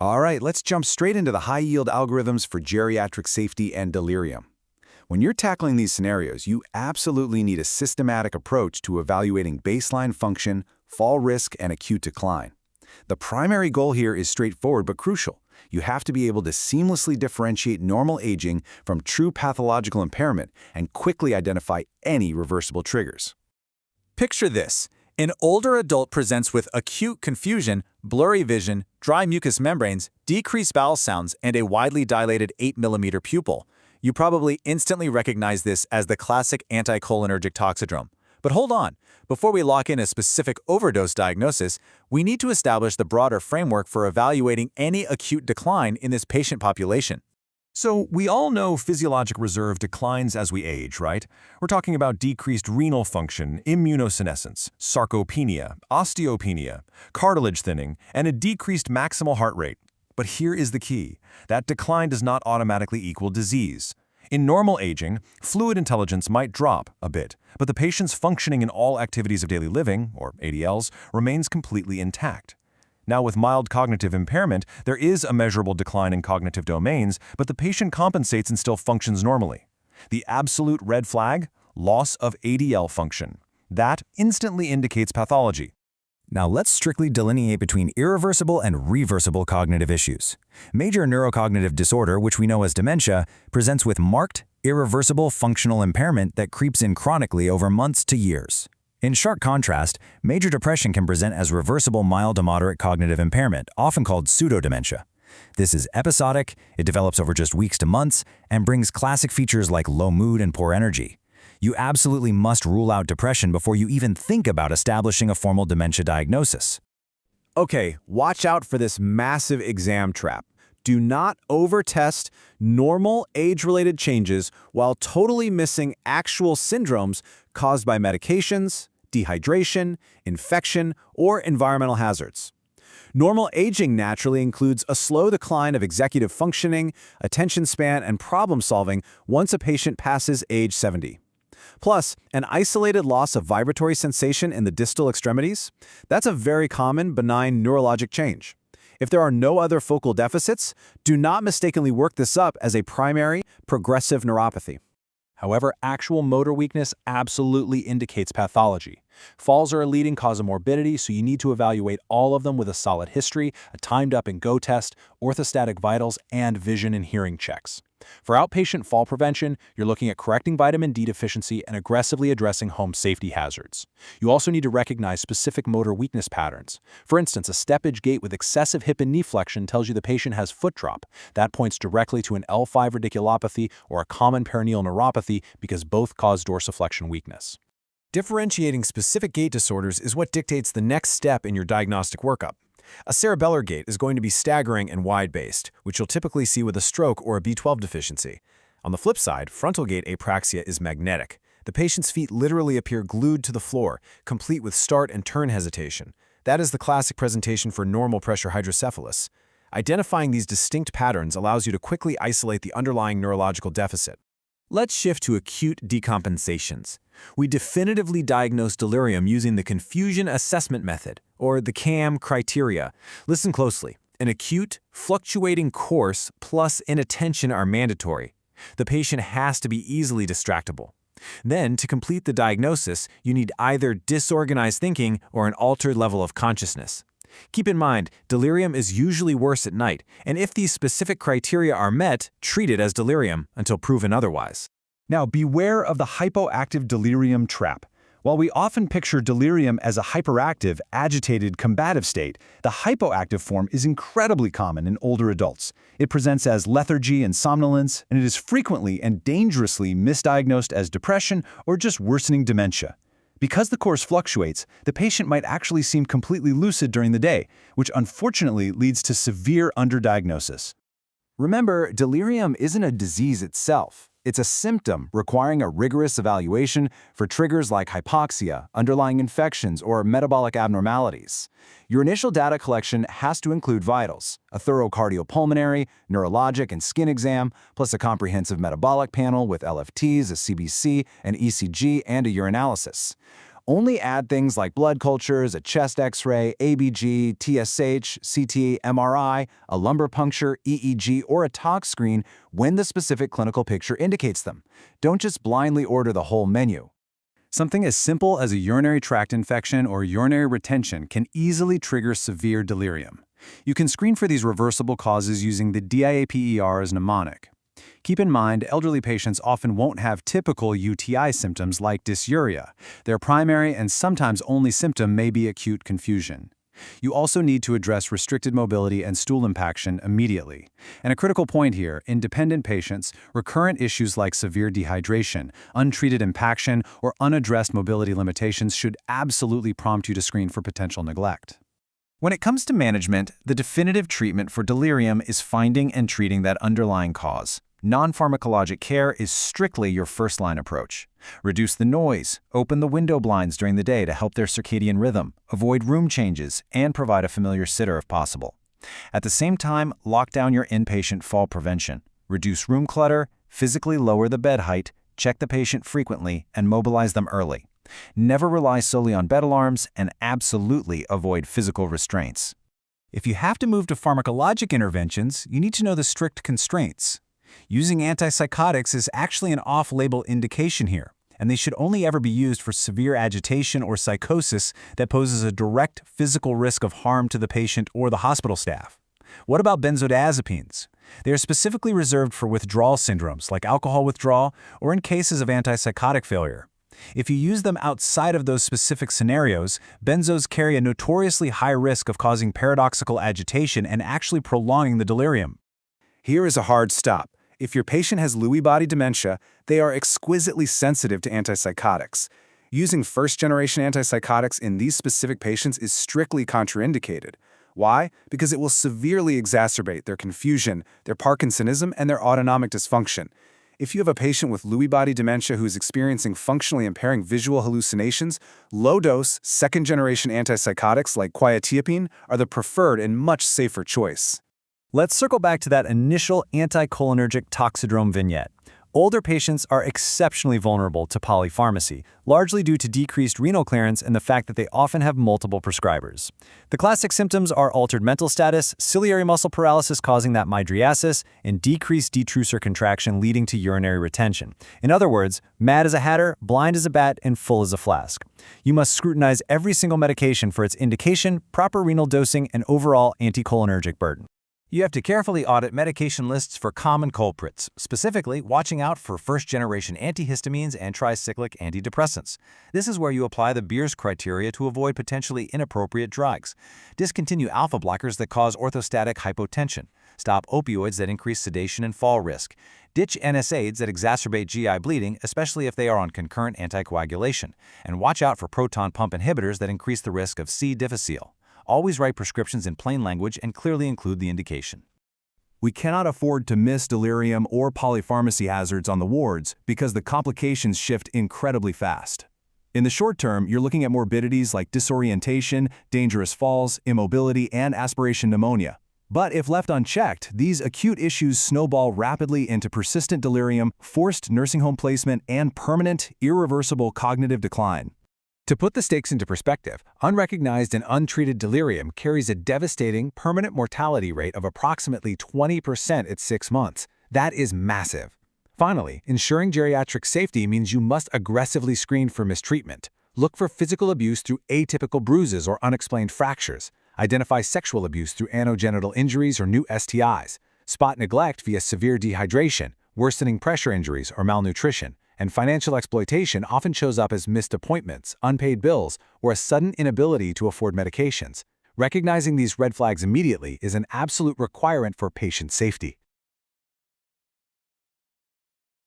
All right, let's jump straight into the high-yield algorithms for geriatric safety and delirium. When you're tackling these scenarios, you absolutely need a systematic approach to evaluating baseline function, fall risk, and acute decline. The primary goal here is straightforward but crucial. You have to be able to seamlessly differentiate normal aging from true pathological impairment and quickly identify any reversible triggers. Picture this. An older adult presents with acute confusion, blurry vision, dry mucous membranes, decreased bowel sounds, and a widely dilated 8mm pupil. You probably instantly recognize this as the classic anticholinergic toxidrome. But hold on. Before we lock in a specific overdose diagnosis, we need to establish the broader framework for evaluating any acute decline in this patient population. So we all know physiologic reserve declines as we age, right? We're talking about decreased renal function, immunosenescence, sarcopenia, osteopenia, cartilage thinning, and a decreased maximal heart rate. But here is the key. That decline does not automatically equal disease. In normal aging, fluid intelligence might drop a bit, but the patient's functioning in all activities of daily living, or ADLs, remains completely intact. Now, with mild cognitive impairment, there is a measurable decline in cognitive domains, but the patient compensates and still functions normally. The absolute red flag? Loss of ADL function. That instantly indicates pathology. Now let's strictly delineate between irreversible and reversible cognitive issues. Major neurocognitive disorder, which we know as dementia, presents with marked, irreversible functional impairment that creeps in chronically over months to years. In sharp contrast, major depression can present as reversible mild to moderate cognitive impairment, often called pseudodementia. This is episodic, it develops over just weeks to months, and brings classic features like low mood and poor energy. You absolutely must rule out depression before you even think about establishing a formal dementia diagnosis. Okay, watch out for this massive exam trap. Do not overtest normal age-related changes while totally missing actual syndromes caused by medications, dehydration, infection, or environmental hazards. Normal aging naturally includes a slow decline of executive functioning, attention span, and problem-solving once a patient passes age 70. Plus, an isolated loss of vibratory sensation in the distal extremities, that's a very common benign neurologic change. If there are no other focal deficits, do not mistakenly work this up as a primary progressive neuropathy. However, actual motor weakness absolutely indicates pathology. Falls are a leading cause of morbidity, so you need to evaluate all of them with a solid history, a timed up and go test, orthostatic vitals, and vision and hearing checks. For outpatient fall prevention, you're looking at correcting vitamin D deficiency and aggressively addressing home safety hazards. You also need to recognize specific motor weakness patterns. For instance, a steppage gait with excessive hip and knee flexion tells you the patient has foot drop. That points directly to an L5 radiculopathy or a common perineal neuropathy because both cause dorsiflexion weakness. Differentiating specific gait disorders is what dictates the next step in your diagnostic workup. A cerebellar gait is going to be staggering and wide-based, which you'll typically see with a stroke or a B12 deficiency. On the flip side, frontal gait apraxia is magnetic. The patient's feet literally appear glued to the floor, complete with start and turn hesitation. That is the classic presentation for normal pressure hydrocephalus. Identifying these distinct patterns allows you to quickly isolate the underlying neurological deficit. Let's shift to acute decompensations. We definitively diagnose delirium using the confusion assessment method, or the CAM criteria. Listen closely. An acute, fluctuating course plus inattention are mandatory. The patient has to be easily distractible. Then, to complete the diagnosis, you need either disorganized thinking or an altered level of consciousness. Keep in mind, delirium is usually worse at night, and if these specific criteria are met, treat it as delirium until proven otherwise. Now, beware of the hypoactive delirium trap. While we often picture delirium as a hyperactive, agitated, combative state, the hypoactive form is incredibly common in older adults. It presents as lethargy and somnolence, and it is frequently and dangerously misdiagnosed as depression or just worsening dementia. Because the course fluctuates, the patient might actually seem completely lucid during the day, which unfortunately leads to severe underdiagnosis. Remember, delirium isn't a disease itself. It's a symptom requiring a rigorous evaluation for triggers like hypoxia, underlying infections, or metabolic abnormalities. Your initial data collection has to include vitals, a thorough cardiopulmonary, neurologic, and skin exam, plus a comprehensive metabolic panel with LFTs, a CBC, an ECG, and a urinalysis. Only add things like blood cultures, a chest x-ray, ABG, TSH, CT, MRI, a lumbar puncture, EEG, or a tox screen when the specific clinical picture indicates them. Don't just blindly order the whole menu. Something as simple as a urinary tract infection or urinary retention can easily trigger severe delirium. You can screen for these reversible causes using the DIAPER as mnemonic. Keep in mind, elderly patients often won't have typical UTI symptoms like dysuria. Their primary and sometimes only symptom may be acute confusion. You also need to address restricted mobility and stool impaction immediately. And a critical point here, in dependent patients, recurrent issues like severe dehydration, untreated impaction, or unaddressed mobility limitations should absolutely prompt you to screen for potential neglect. When it comes to management, the definitive treatment for delirium is finding and treating that underlying cause. Non-pharmacologic care is strictly your first-line approach. Reduce the noise, open the window blinds during the day to help their circadian rhythm, avoid room changes, and provide a familiar sitter if possible. At the same time, lock down your inpatient fall prevention. Reduce room clutter, physically lower the bed height, check the patient frequently, and mobilize them early. Never rely solely on bed alarms, and absolutely avoid physical restraints. If you have to move to pharmacologic interventions, you need to know the strict constraints. Using antipsychotics is actually an off-label indication here, and they should only ever be used for severe agitation or psychosis that poses a direct physical risk of harm to the patient or the hospital staff. What about benzodiazepines? They are specifically reserved for withdrawal syndromes like alcohol withdrawal or in cases of antipsychotic failure. If you use them outside of those specific scenarios, benzos carry a notoriously high risk of causing paradoxical agitation and actually prolonging the delirium. Here is a hard stop. If your patient has Lewy body dementia, they are exquisitely sensitive to antipsychotics. Using first-generation antipsychotics in these specific patients is strictly contraindicated. Why? Because it will severely exacerbate their confusion, their Parkinsonism, and their autonomic dysfunction. If you have a patient with Lewy body dementia who is experiencing functionally impairing visual hallucinations, low-dose, second-generation antipsychotics like quetiapine are the preferred and much safer choice. Let's circle back to that initial anticholinergic toxidrome vignette. Older patients are exceptionally vulnerable to polypharmacy, largely due to decreased renal clearance and the fact that they often have multiple prescribers. The classic symptoms are altered mental status, ciliary muscle paralysis causing that mydriasis, and decreased detrusor contraction leading to urinary retention. In other words, mad as a hatter, blind as a bat, and full as a flask. You must scrutinize every single medication for its indication, proper renal dosing, and overall anticholinergic burden. You have to carefully audit medication lists for common culprits, specifically watching out for first-generation antihistamines and tricyclic antidepressants. This is where you apply the Beers criteria to avoid potentially inappropriate drugs. Discontinue alpha blockers that cause orthostatic hypotension. Stop opioids that increase sedation and fall risk. Ditch NSAIDs that exacerbate GI bleeding, especially if they are on concurrent anticoagulation. And watch out for proton pump inhibitors that increase the risk of C. difficile. Always write prescriptions in plain language and clearly include the indication. We cannot afford to miss delirium or polypharmacy hazards on the wards because the complications shift incredibly fast. In the short term, you're looking at morbidities like disorientation, dangerous falls, immobility, and aspiration pneumonia. But if left unchecked, these acute issues snowball rapidly into persistent delirium, forced nursing home placement, and permanent, irreversible cognitive decline. To put the stakes into perspective, unrecognized and untreated delirium carries a devastating, permanent mortality rate of approximately 20% at 6 months. That is massive. Finally, ensuring geriatric safety means you must aggressively screen for mistreatment. Look for physical abuse through atypical bruises or unexplained fractures. Identify sexual abuse through anogenital injuries or new STIs. Spot neglect via severe dehydration, worsening pressure injuries, or malnutrition. And financial exploitation often shows up as missed appointments, unpaid bills, or a sudden inability to afford medications. Recognizing these red flags immediately is an absolute requirement for patient safety.